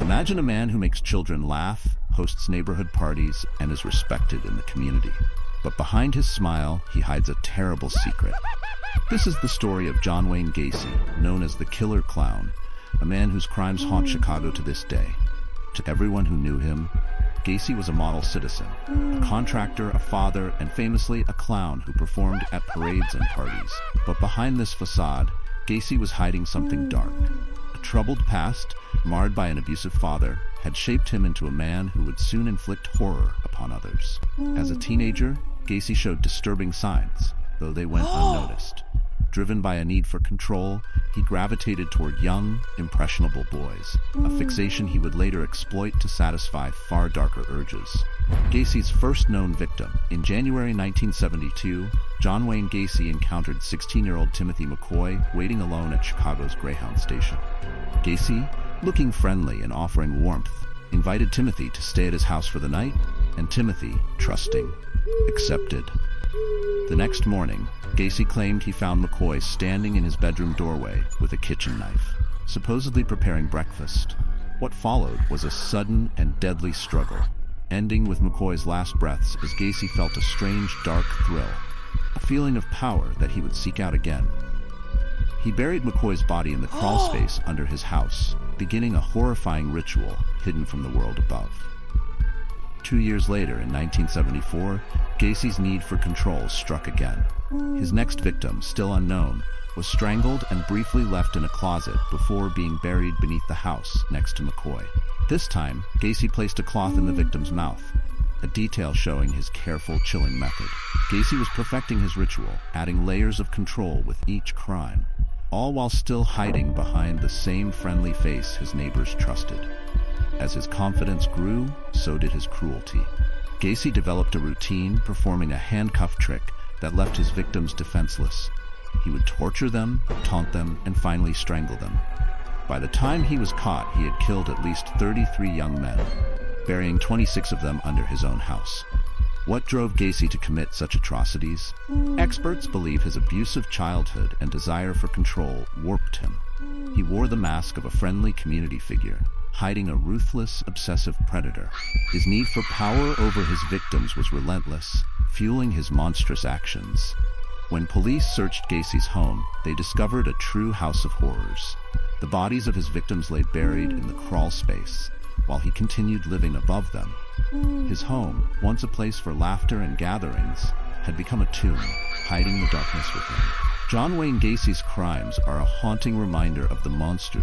Imagine a man who makes children laugh, hosts neighborhood parties, and is respected in the community. But behind his smile, he hides a terrible secret. This is the story of John Wayne Gacy, known as the Killer Clown, a man whose crimes haunt Chicago to this day. To everyone who knew him, Gacy was a model citizen, a contractor, a father, and famously a clown who performed at parades and parties. But behind this facade, Gacy was hiding something dark. A troubled past, marred by an abusive father, had shaped him into a man who would soon inflict horror upon others. As a teenager, Gacy showed disturbing signs, though they went unnoticed. Driven by a need for control, he gravitated toward young, impressionable boys, a fixation he would later exploit to satisfy far darker urges. Gacy's first known victim. In January 1972, John Wayne Gacy encountered 16-year-old Timothy McCoy waiting alone at Chicago's Greyhound station. Gacy, looking friendly and offering warmth, invited Timothy to stay at his house for the night, and Timothy, trusting, accepted. The next morning, Gacy claimed he found McCoy standing in his bedroom doorway with a kitchen knife, supposedly preparing breakfast. What followed was a sudden and deadly struggle, ending with McCoy's last breaths as Gacy felt a strange, dark thrill, a feeling of power that he would seek out again. He buried McCoy's body in the crawl space under his house, beginning a horrifying ritual hidden from the world above. 2 years later, in 1974, Gacy's need for control struck again. His next victim, still unknown, was strangled and briefly left in a closet before being buried beneath the house next to McCoy. This time, Gacy placed a cloth in the victim's mouth, a detail showing his careful, chilling method. Gacy was perfecting his ritual, adding layers of control with each crime, all while still hiding behind the same friendly face his neighbors trusted. As his confidence grew, so did his cruelty. Gacy developed a routine, performing a handcuff trick that left his victims defenseless. He would torture them, taunt them, and finally strangle them. By the time he was caught, he had killed at least 33 young men, burying 26 of them under his own house. What drove Gacy to commit such atrocities? Experts believe his abusive childhood and desire for control warped him. He wore the mask of a friendly community figure, hiding a ruthless, obsessive predator. His need for power over his victims was relentless, fueling his monstrous actions. When police searched Gacy's home, they discovered a true house of horrors. The bodies of his victims lay buried in the crawl space, while he continued living above them. His home, once a place for laughter and gatherings, had become a tomb, hiding the darkness within. John Wayne Gacy's crimes are a haunting reminder of the monsters